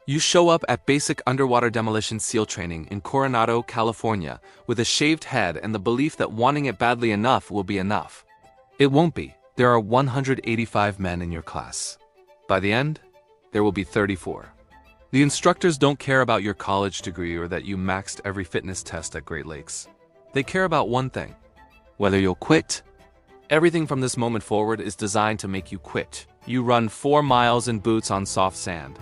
You show up at basic underwater demolition SEAL training in Coronado, California, with a shaved head and the belief that wanting it badly enough will be enough. It won't be. There are 185 men in your class. By the end, there will be 34. The instructors don't care about your college degree or that you maxed every fitness test at Great Lakes. They care about one thing: whether you'll quit. Everything from this moment forward is designed to make you quit. You run 4 miles in boots on soft sand.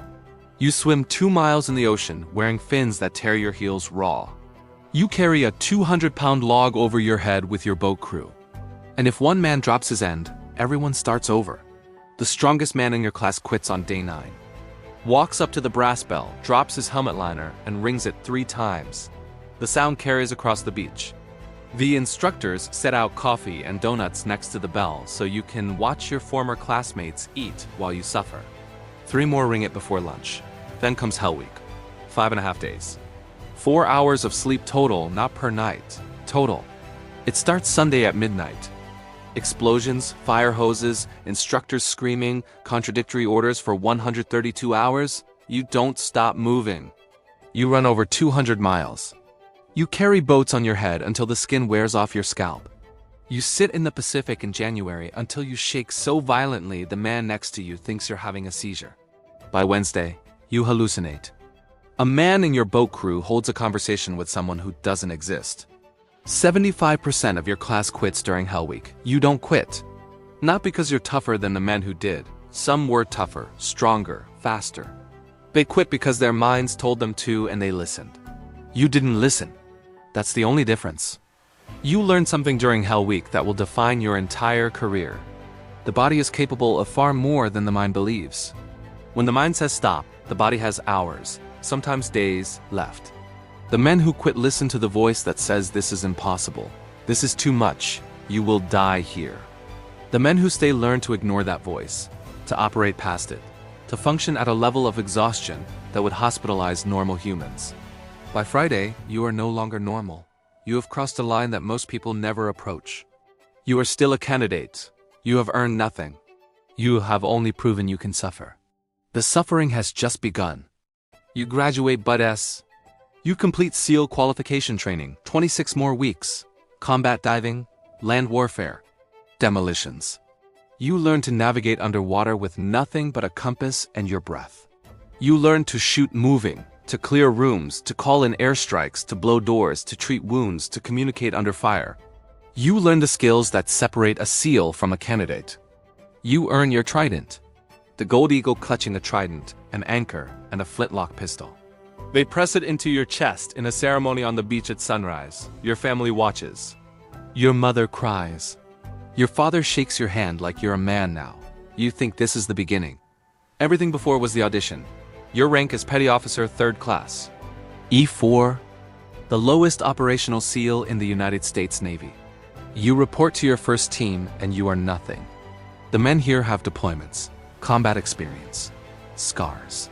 You swim 2 miles in the ocean wearing fins that tear your heels raw. You carry a 200-pound log over your head with your boat crew. And if one man drops his end, everyone starts over. The strongest man in your class quits on day 9. Walks up to the brass bell, drops his helmet liner, and rings it 3 times. The sound carries across the beach. The instructors set out coffee and donuts next to the bell so you can watch your former classmates eat while you suffer. 3 more ring it before lunch. Then comes Hell Week. 5.5 days. 4 hours of sleep total, not per night. Total. It starts Sunday at midnight. Explosions, fire hoses, instructors screaming, contradictory orders for 132 hours. You don't stop moving. You run over 200 miles. You carry boats on your head until the skin wears off your scalp. You sit in the Pacific in January until you shake so violently the man next to you thinks you're having a seizure. By Wednesday, you hallucinate. A man in your boat crew holds a conversation with someone who doesn't exist. 75% of your class quits during Hell Week. You don't quit. Not because you're tougher than the men who did. Some were tougher, stronger, faster. They quit because their minds told them to and they listened. You didn't listen. That's the only difference. You learn something during Hell Week that will define your entire career. The body is capable of far more than the mind believes. When the mind says stop, the body has hours, sometimes days, left. The men who quit listen to the voice that says this is impossible. This is too much. You will die here. The men who stay learn to ignore that voice, to operate past it, to function at a level of exhaustion that would hospitalize normal humans. By Friday, you are no longer normal. You have crossed a line that most people never approach. You are still a candidate. You have earned nothing. You have only proven you can suffer. The suffering has just begun. You graduate butt-ass. You complete SEAL qualification training, 26 more weeks, combat diving, land warfare, demolitions. You learn to navigate underwater with nothing but a compass and your breath. You learn to shoot moving, to clear rooms, to call in airstrikes, to blow doors, to treat wounds, to communicate under fire. You learn the skills that separate a SEAL from a candidate. You earn your Trident. The gold eagle clutching a trident, an anchor, and a flintlock pistol. They press it into your chest in a ceremony on the beach at sunrise. Your family watches. Your mother cries. Your father shakes your hand like you're a man now. You think this is the beginning. Everything before was the audition. Your rank is Petty Officer 3rd Class. E4, the lowest operational SEAL in the United States Navy. You report to your first team and you are nothing. The men here have deployments, combat experience, scars.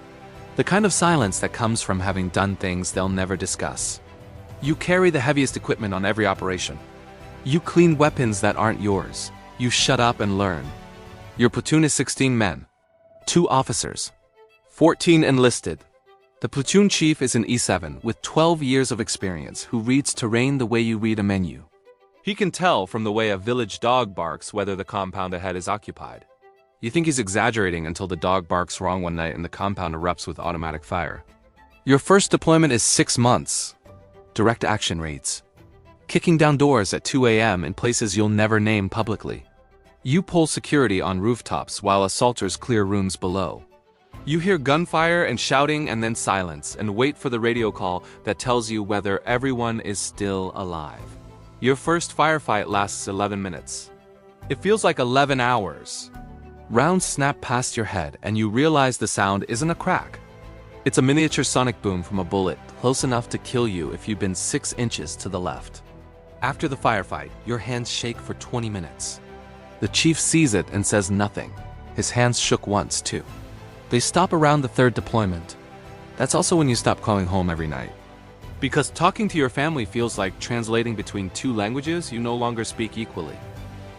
The kind of silence that comes from having done things they'll never discuss. You carry the heaviest equipment on every operation. You clean weapons that aren't yours. You shut up and learn. Your platoon is 16 men, 2 officers, 14 enlisted. The platoon chief is an E7 with 12 years of experience who reads terrain the way you read a menu. He can tell from the way a village dog barks whether the compound ahead is occupied. You think he's exaggerating until the dog barks wrong one night and the compound erupts with automatic fire. Your first deployment is 6 months. Direct action raids. Kicking down doors at 2 a.m. in places you'll never name publicly. You pull security on rooftops while assaulters clear rooms below. You hear gunfire and shouting and then silence and wait for the radio call that tells you whether everyone is still alive. Your first firefight lasts 11 minutes. It feels like 11 hours. Rounds snap past your head and you realize the sound isn't a crack. It's a miniature sonic boom from a bullet, close enough to kill you if you've been 6 inches to the left. After the firefight, your hands shake for 20 minutes. The chief sees it and says nothing. His hands shook once, too. They stop around the 3rd deployment. That's also when you stop calling home every night. Because talking to your family feels like translating between 2 languages you no longer speak equally.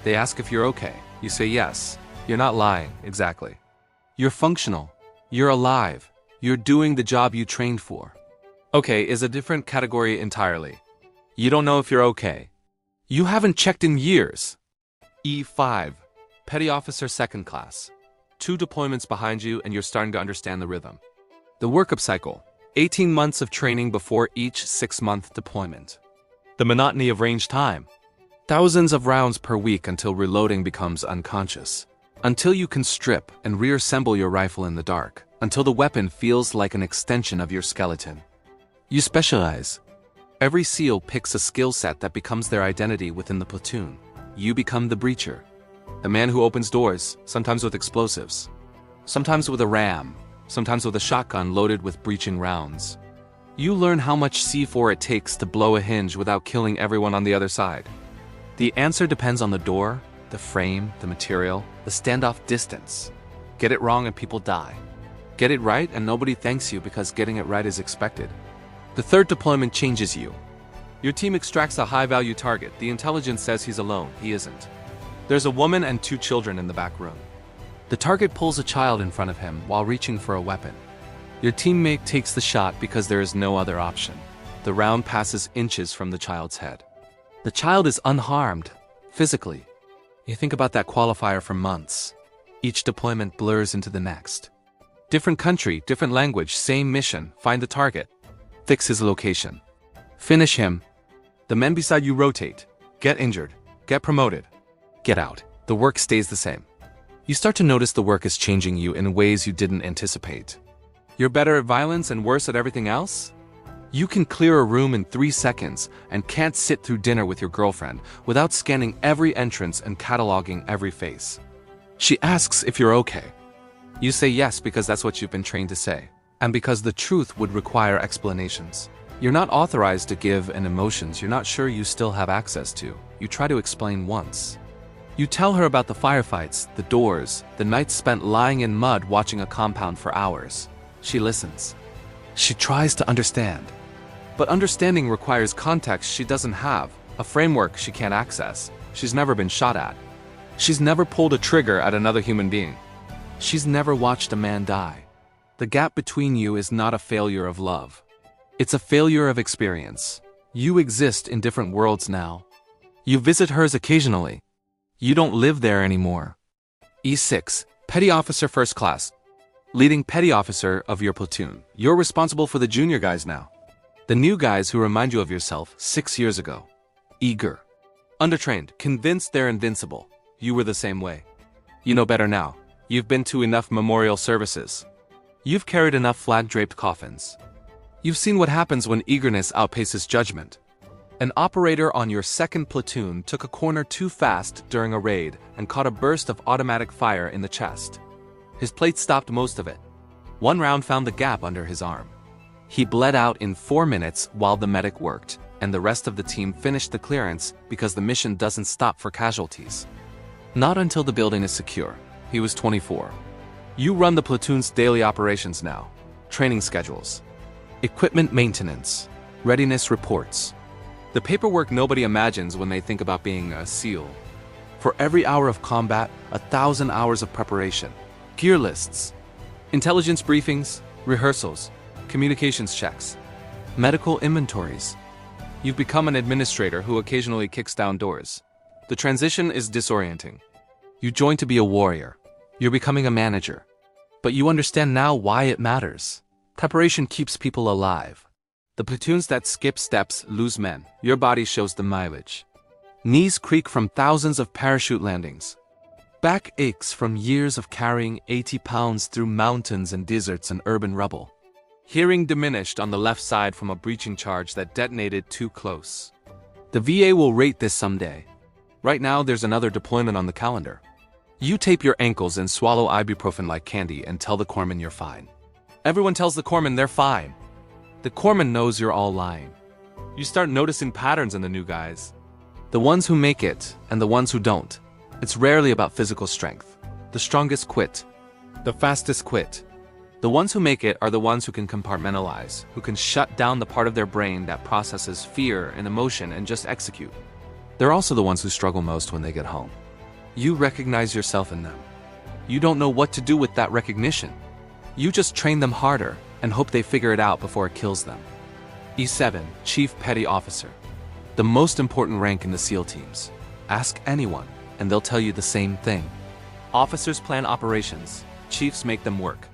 They ask if you're okay. You say yes. You're not lying, exactly. You're functional. You're alive. You're doing the job you trained for. Okay is a different category entirely. You don't know if you're okay. You haven't checked in years. E5, Petty Officer Second Class. 2 deployments behind you and you're starting to understand the rhythm. The workup cycle, 18 months of training before each 6-month deployment. The monotony of range time, thousands of rounds per week until reloading becomes unconscious. Until you can strip and reassemble your rifle in the dark. Until the weapon feels like an extension of your skeleton. You specialize. Every SEAL picks a skill set that becomes their identity within the platoon. You become the breacher. The man who opens doors, sometimes with explosives. Sometimes with a ram. Sometimes with a shotgun loaded with breaching rounds. You learn how much C4 it takes to blow a hinge without killing everyone on the other side. The answer depends on the door, the frame, the material, the standoff distance. Get it wrong and people die. Get it right and nobody thanks you because getting it right is expected. The 3rd deployment changes you. Your team extracts a high-value target. The intelligence says he's alone. He isn't. There's a woman and 2 children in the back room. The target pulls a child in front of him while reaching for a weapon. Your teammate takes the shot because there is no other option. The round passes inches from the child's head. The child is unharmed, physically. You think about that qualifier for months. Each deployment blurs into the next. Different country, different language, same mission. Find the target. Fix his location. Finish him. The men beside you rotate. Get injured. Get promoted. Get out. The work stays the same. You start to notice the work is changing you in ways you didn't anticipate. You're better at violence and worse at everything else? You can clear a room in 3 seconds and can't sit through dinner with your girlfriend without scanning every entrance and cataloging every face. She asks if you're okay. You say yes because that's what you've been trained to say, and because the truth would require explanations. You're not authorized to give an emotions you're not sure you still have access to. You try to explain once. You tell her about the firefights, the doors, the nights spent lying in mud watching a compound for hours. She listens. She tries to understand. But understanding requires context she doesn't have, a framework she can't access. She's never been shot at. She's never pulled a trigger at another human being. She's never watched a man die. The gap between you is not a failure of love. It's a failure of experience. You exist in different worlds now. You visit hers occasionally. You don't live there anymore. E6, Petty Officer First Class. Leading Petty Officer of your platoon. You're responsible for the junior guys now. The new guys who remind you of yourself 6 years ago. Eager. Undertrained, convinced they're invincible. You were the same way. You know better now. You've been to enough memorial services. You've carried enough flag-draped coffins. You've seen what happens when eagerness outpaces judgment. An operator on your 2nd platoon took a corner too fast during a raid and caught a burst of automatic fire in the chest. His plate stopped most of it. 1 round found the gap under his arm. He bled out in 4 minutes while the medic worked, and the rest of the team finished the clearance because the mission doesn't stop for casualties. Not until the building is secure. He was 24. You run the platoon's daily operations now. Training schedules. Equipment maintenance. Readiness reports. The paperwork nobody imagines when they think about being a SEAL. For every hour of combat, 1,000 hours of preparation. Gear lists. Intelligence briefings. Rehearsals. Communications checks. Medical inventories. You've become an administrator who occasionally kicks down doors. The transition is disorienting. You join to be a warrior. You're becoming a manager. But you understand now why it matters. Preparation keeps people alive. The platoons that skip steps lose men. Your body shows the mileage. Knees creak from thousands of parachute landings. Back aches from years of carrying 80 pounds through mountains and deserts and urban rubble. Hearing diminished on the left side from a breaching charge that detonated too close. The VA will rate this someday. Right now, there's another deployment on the calendar. You tape your ankles and swallow ibuprofen like candy and tell the corpsman you're fine. Everyone tells the corpsman they're fine. The corpsman knows you're all lying. You start noticing patterns in the new guys. The ones who make it and the ones who don't. It's rarely about physical strength. The strongest quit. The fastest quit. The ones who make it are the ones who can compartmentalize, who can shut down the part of their brain that processes fear and emotion and just execute. They're also the ones who struggle most when they get home. You recognize yourself in them. You don't know what to do with that recognition. You just train them harder, and hope they figure it out before it kills them. E7, Chief Petty Officer. The most important rank in the SEAL teams. Ask anyone, and they'll tell you the same thing. Officers plan operations, chiefs make them work.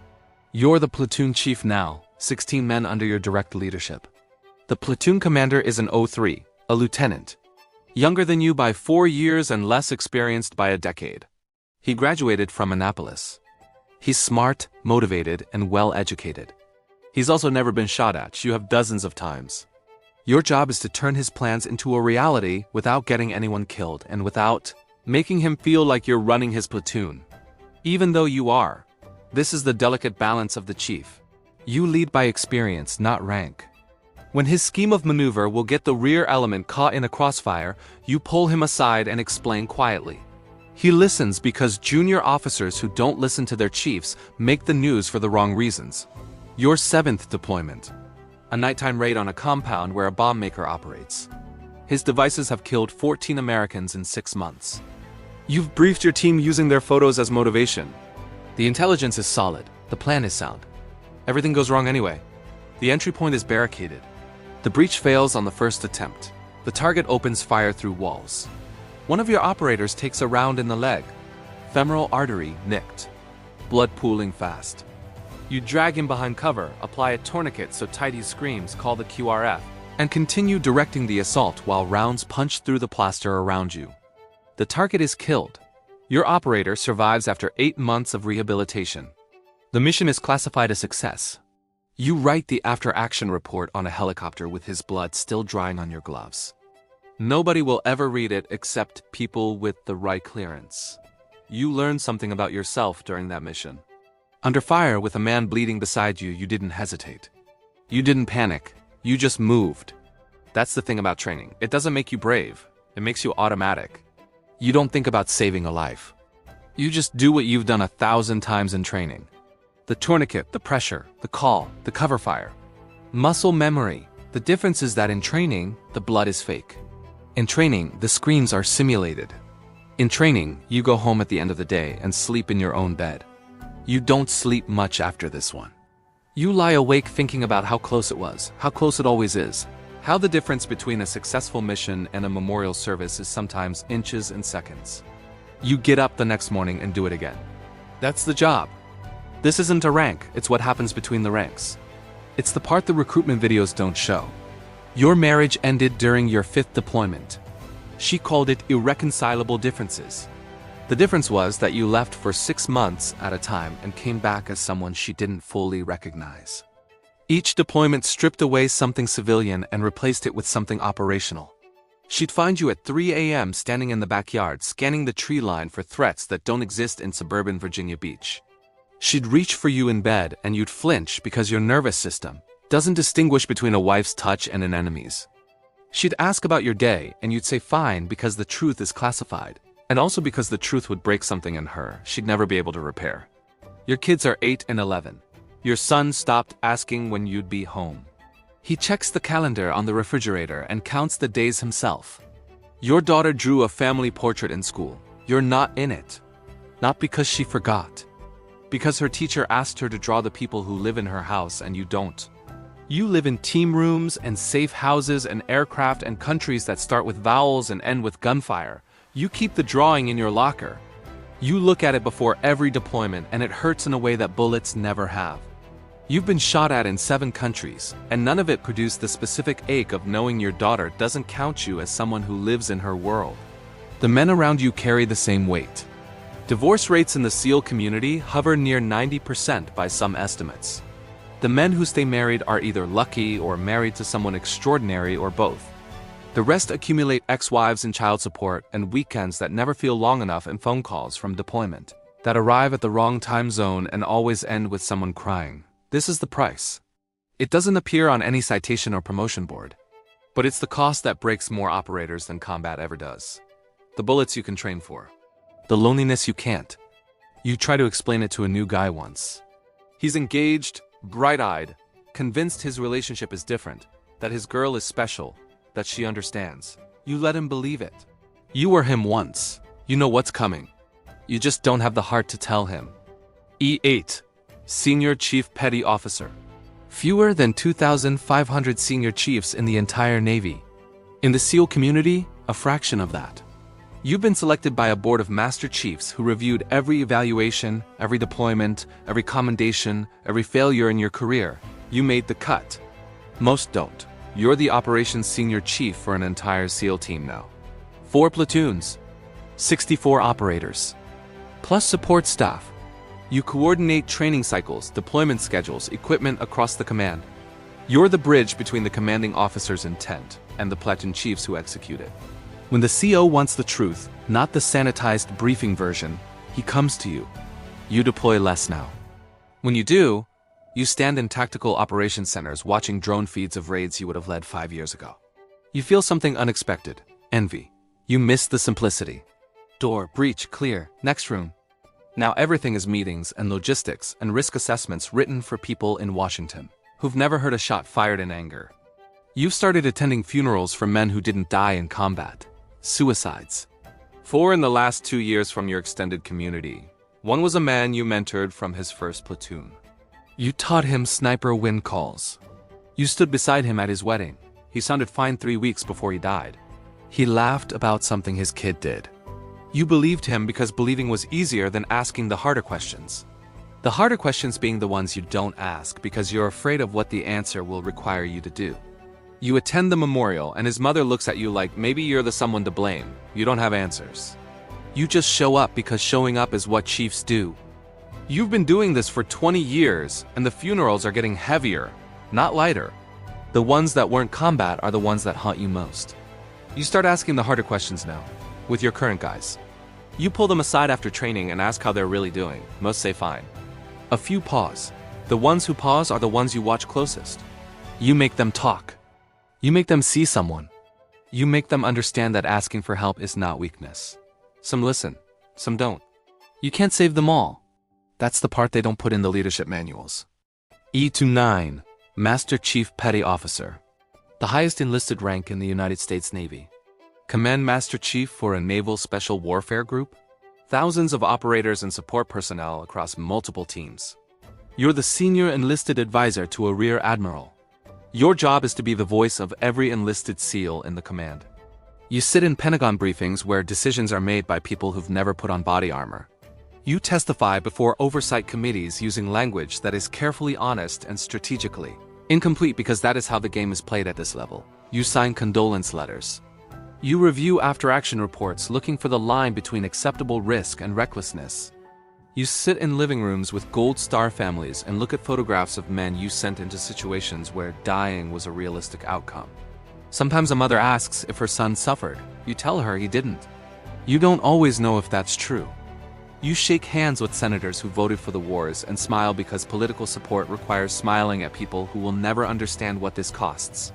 You're the platoon chief now, 16 men under your direct leadership. The platoon commander is an 03, a lieutenant. Younger than you by 4 years and less experienced by a decade. He graduated from Annapolis. He's smart, motivated, and well-educated. He's also never been shot at, you have dozens of times. Your job is to turn his plans into a reality without getting anyone killed and without making him feel like you're running his platoon. Even though you are. This is the delicate balance of the chief. You lead by experience, not rank. When his scheme of maneuver will get the rear element caught in a crossfire, you pull him aside and explain quietly. He listens because junior officers who don't listen to their chiefs make the news for the wrong reasons. Your 7th deployment. A nighttime raid on a compound where a bomb maker operates. His devices have killed 14 Americans in 6 months. You've briefed your team using their photos as motivation. The intelligence is solid, the plan is sound. Everything goes wrong anyway. The entry point is barricaded. The breach fails on the first attempt. The target opens fire through walls. One of your operators takes a round in the leg. Femoral artery nicked. Blood pooling fast. You drag him behind cover, apply a tourniquet so tight he screams, call the QRF, and continue directing the assault while rounds punch through the plaster around you. The target is killed. Your operator survives after 8 months of rehabilitation. The mission is classified a success. You write the after-action report on a helicopter with his blood still drying on your gloves. Nobody will ever read it except people with the right clearance. You learned something about yourself during that mission. Under fire with a man bleeding beside you, you didn't hesitate. You didn't panic. You just moved. That's the thing about training. It doesn't make you brave. It makes you automatic. You don't think about saving a life. You just do what you've done 1,000 times in training. The tourniquet, the pressure, the call, the cover fire. Muscle memory. The difference is that in training, the blood is fake. In training, the screams are simulated. In training, you go home at the end of the day and sleep in your own bed. You don't sleep much after this one. You lie awake thinking about how close it was, how close it always is, how the difference between a successful mission and a memorial service is sometimes inches and seconds. You get up the next morning and do it again. That's the job. This isn't a rank, it's what happens between the ranks. It's the part the recruitment videos don't show. Your marriage ended during your 5th deployment. She called it irreconcilable differences. The difference was that you left for 6 months at a time and came back as someone she didn't fully recognize. Each deployment stripped away something civilian and replaced it with something operational. She'd find you at 3 a.m. standing in the backyard scanning the tree line for threats that don't exist in suburban Virginia Beach. She'd reach for you in bed and you'd flinch because your nervous system doesn't distinguish between a wife's touch and an enemy's. She'd ask about your day and you'd say fine because the truth is classified, and also because the truth would break something in her she'd never be able to repair. Your kids are 8 and 11. Your son stopped asking when you'd be home. He checks the calendar on the refrigerator and counts the days himself. Your daughter drew a family portrait in school. You're not in it. Not because she forgot. Because her teacher asked her to draw the people who live in her house and you don't. You live in team rooms and safe houses and aircraft and countries that start with vowels and end with gunfire. You keep the drawing in your locker. You look at it before every deployment and it hurts in a way that bullets never have. You've been shot at in 7 countries, and none of it produced the specific ache of knowing your daughter doesn't count you as someone who lives in her world. The men around you carry the same weight. Divorce rates in the SEAL community hover near 90% by some estimates. The men who stay married are either lucky or married to someone extraordinary or both. The rest accumulate ex-wives and child support and weekends that never feel long enough and phone calls from deployment that arrive at the wrong time zone and always end with someone crying. This is the price. It doesn't appear on any citation or promotion board, but it's the cost that breaks more operators than combat ever does. The bullets you can train for. The loneliness you can't. You try to explain it to a new guy once. He's engaged, bright-eyed, convinced his relationship is different, that his girl is special, that she understands. You let him believe it. You were him once. You know what's coming. You just don't have the heart to tell him. E8. Senior Chief Petty Officer. Fewer than 2,500 senior chiefs in the entire Navy. In the SEAL community, a fraction of that. You've been selected by a board of master chiefs who reviewed every evaluation, every deployment, every commendation, every failure in your career. You made the cut. Most don't. You're the operations senior chief for an entire SEAL team now. 4 platoons, 64 operators, plus support staff. You coordinate training cycles, deployment schedules, equipment across the command. You're the bridge between the commanding officer's intent and the platoon chiefs who execute it. When the CO wants the truth, not the sanitized briefing version, he comes to you. You deploy less now. When you do, you stand in tactical operations centers watching drone feeds of raids you would have led 5 years ago. You feel something unexpected, envy. You miss the simplicity. Door, breach, clear, next room. Now everything is meetings and logistics and risk assessments written for people in Washington who've never heard a shot fired in anger. You've started attending funerals for men who didn't die in combat. Suicides. 4 in the last 2 years from your extended community. 1 was a man you mentored from his first platoon. You taught him sniper wind calls. You stood beside him at his wedding. He sounded fine 3 weeks before he died. He laughed about something his kid did. You believed him because believing was easier than asking the harder questions. The harder questions being the ones you don't ask because you're afraid of what the answer will require you to do. You attend the memorial and his mother looks at you like maybe you're the someone to blame. You don't have answers. You just show up because showing up is what chiefs do. You've been doing this for 20 years and the funerals are getting heavier, not lighter. The ones that weren't combat are the ones that haunt you most. You start asking the harder questions now. With your current guys. You pull them aside after training and ask how they're really doing. Most say fine. A few pause. The ones who pause are the ones you watch closest. You make them talk. You make them see someone. You make them understand that asking for help is not weakness. Some listen, some don't. You can't save them all. That's the part they don't put in the leadership manuals. E-9, Master Chief Petty Officer. The highest enlisted rank in the United States Navy. Command Master Chief for a Naval Special Warfare Group? Thousands of operators and support personnel across multiple teams. You're the senior enlisted advisor to a Rear Admiral. Your job is to be the voice of every enlisted SEAL in the command. You sit in Pentagon briefings where decisions are made by people who've never put on body armor. You testify before oversight committees using language that is carefully honest and strategically incomplete because that is how the game is played at this level. You sign condolence letters. You review after-action reports looking for the line between acceptable risk and recklessness. You sit in living rooms with Gold Star families and look at photographs of men you sent into situations where dying was a realistic outcome. Sometimes a mother asks if her son suffered. You tell her he didn't. You don't always know if that's true. You shake hands with senators who voted for the wars and smile because political support requires smiling at people who will never understand what this costs.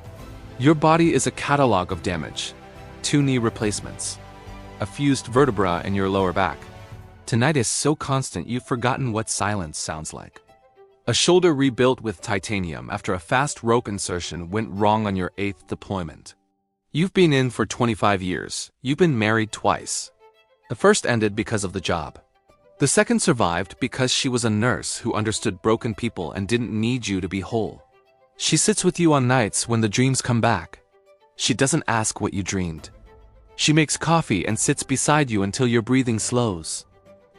Your body is a catalog of damage. 2 knee replacements. A fused vertebra in your lower back. Tinnitus so constant you've forgotten what silence sounds like. A shoulder rebuilt with titanium after a fast rope insertion went wrong on your 8th deployment. You've been in for 25 years. You've been married twice. The first ended because of the job. The second survived because she was a nurse who understood broken people and didn't need you to be whole. She sits with you on nights when the dreams come back. She doesn't ask what you dreamed. She makes coffee and sits beside you until your breathing slows.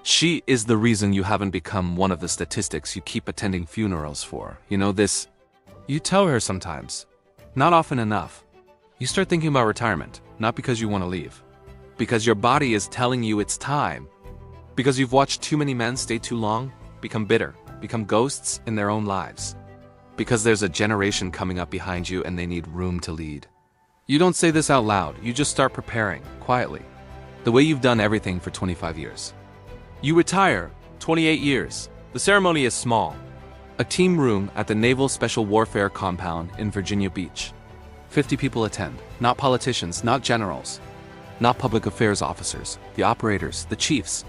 She is the reason you haven't become one of the statistics you keep attending funerals for. You know this? You tell her sometimes. Not often enough. You start thinking about retirement, not because you want to leave. Because your body is telling you it's time. Because you've watched too many men stay too long, become bitter, become ghosts in their own lives. Because there's a generation coming up behind you and they need room to lead. You don't say this out loud, you just start preparing, quietly. The way you've done everything for 25 years. You retire, 28 years. The ceremony is small. A team room at the Naval Special Warfare Compound in Virginia Beach. 50 people attend, not politicians, not generals, not public affairs officers, the operators, the chiefs,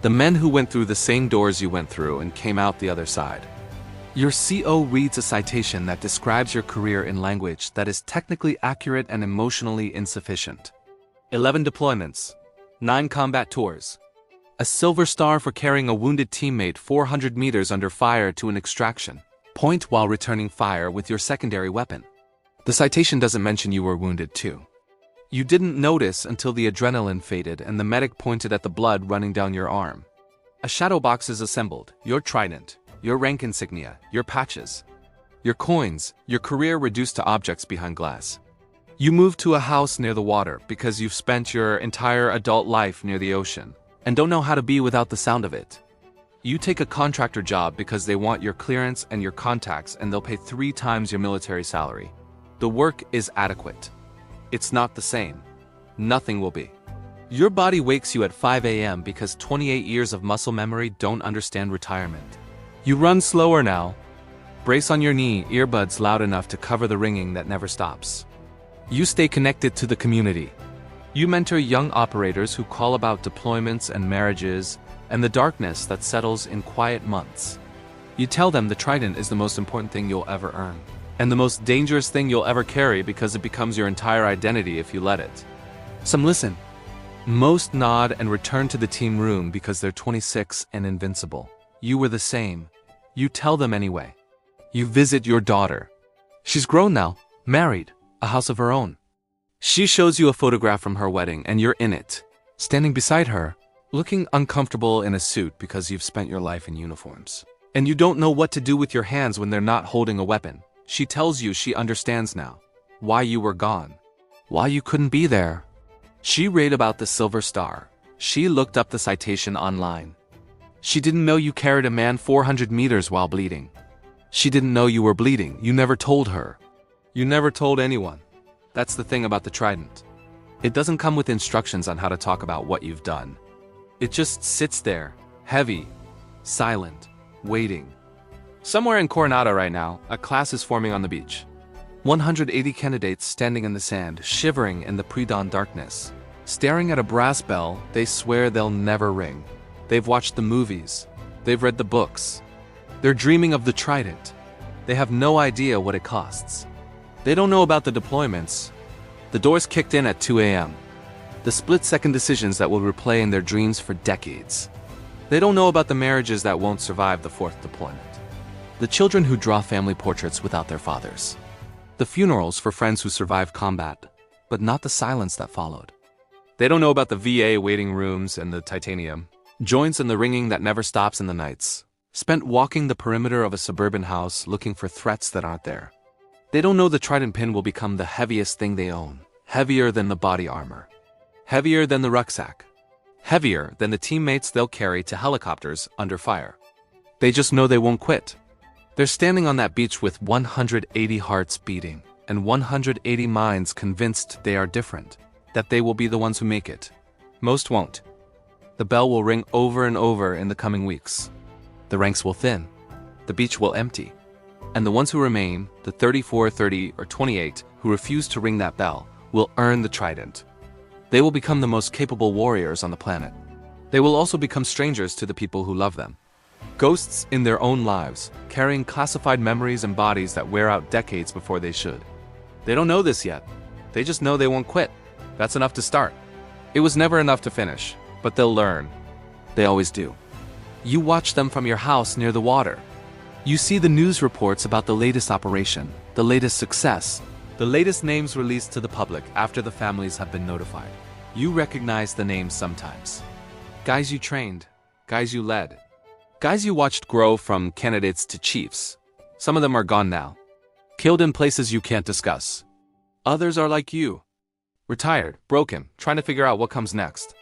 the men who went through the same doors you went through and came out the other side. Your CO reads a citation that describes your career in language that is technically accurate and emotionally insufficient. 11 deployments, 9 combat tours, a silver star for carrying a wounded teammate 400 meters under fire to an extraction, Point while returning fire with your secondary weapon. The citation doesn't mention you were wounded too. You didn't notice until the adrenaline faded and the medic pointed at the blood running down your arm. A shadow box is assembled, your trident, your rank insignia, your patches, your coins, your career reduced to objects behind glass. You move to a house near the water because you've spent your entire adult life near the ocean and don't know how to be without the sound of it. You take a contractor job because they want your clearance and your contacts and they'll pay 3 times your military salary. The work is adequate. It's not the same. Nothing will be. Your body wakes you at 5 a.m. because 28 years of muscle memory don't understand retirement. You run slower now. Brace on your knee, earbuds loud enough to cover the ringing that never stops. You stay connected to the community. You mentor young operators who call about deployments and marriages and the darkness that settles in quiet months. You tell them the Trident is the most important thing you'll ever earn, and the most dangerous thing you'll ever carry because it becomes your entire identity if you let it. Some listen. Most nod and return to the team room because they're 26 and invincible. You were the same. You tell them anyway. You visit your daughter. She's grown now, married, a house of her own. She shows you a photograph from her wedding and you're in it, standing beside her, looking uncomfortable in a suit because you've spent your life in uniforms. And you don't know what to do with your hands when they're not holding a weapon. She tells you she understands now. Why you were gone. Why you couldn't be there. She read about the Silver Star. She looked up the citation online. She didn't know you carried a man 400 meters while bleeding. She didn't know you were bleeding. You never told her. You never told anyone. That's the thing about the Trident. It doesn't come with instructions on how to talk about what you've done. It just sits there, heavy, silent, waiting. Somewhere in Coronado right now, a class is forming on the beach. 180 candidates standing in the sand, shivering in the pre-dawn darkness. Staring at a brass bell they swear they'll never ring. They've watched the movies. They've read the books. They're dreaming of the Trident. They have no idea what it costs. They don't know about the deployments. The doors kicked in at 2 a.m. The split-second decisions that will replay in their dreams for decades. They don't know about the marriages that won't survive the 4th deployment. The children who draw family portraits without their fathers. The funerals for friends who survived combat, but not the silence that followed. They don't know about the VA waiting rooms and the titanium, joints and the ringing that never stops in the nights, spent walking the perimeter of a suburban house looking for threats that aren't there. They don't know the Trident pin will become the heaviest thing they own, heavier than the body armor, heavier than the rucksack, heavier than the teammates they'll carry to helicopters under fire. They just know they won't quit. They're standing on that beach with 180 hearts beating and 180 minds convinced they are different, that they will be the ones who make it. Most won't. The bell will ring over and over in the coming weeks. The ranks will thin. The beach will empty. And the ones who remain, the 34, 30, or 28 who refuse to ring that bell, will earn the Trident. They will become the most capable warriors on the planet. They will also become strangers to the people who love them. Ghosts in their own lives, carrying classified memories and bodies that wear out decades before they should. They don't know this yet. They just know they won't quit. That's enough to start. It was never enough to finish, but they'll learn. They always do. You watch them from your house near the water. You see the news reports about the latest operation, the latest success, the latest names released to the public after the families have been notified. You recognize the names sometimes. Guys you trained, guys you led, guys you watched grow from candidates to chiefs. Some of them are gone now, killed in places you can't discuss. Others are like you, retired, broken, trying to figure out what comes next.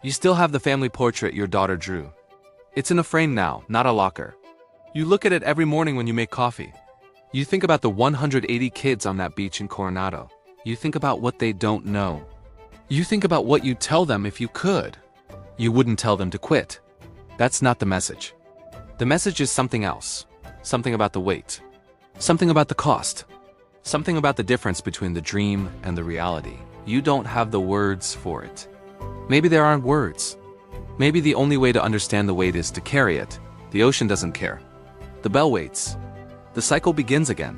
You still have the family portrait your daughter drew. It's in a frame now, not a locker. You look at it every morning when you make coffee. You think about the 180 kids on that beach in Coronado. You think about what they don't know. You think about what you'd tell them if you could. You wouldn't tell them to quit. That's not the message. The message is something else. Something about the weight. Something about the cost. Something about the difference between the dream and the reality. You don't have the words for it. Maybe there aren't words. Maybe the only way to understand the weight is to carry it. The ocean doesn't care. The bell waits. The cycle begins again.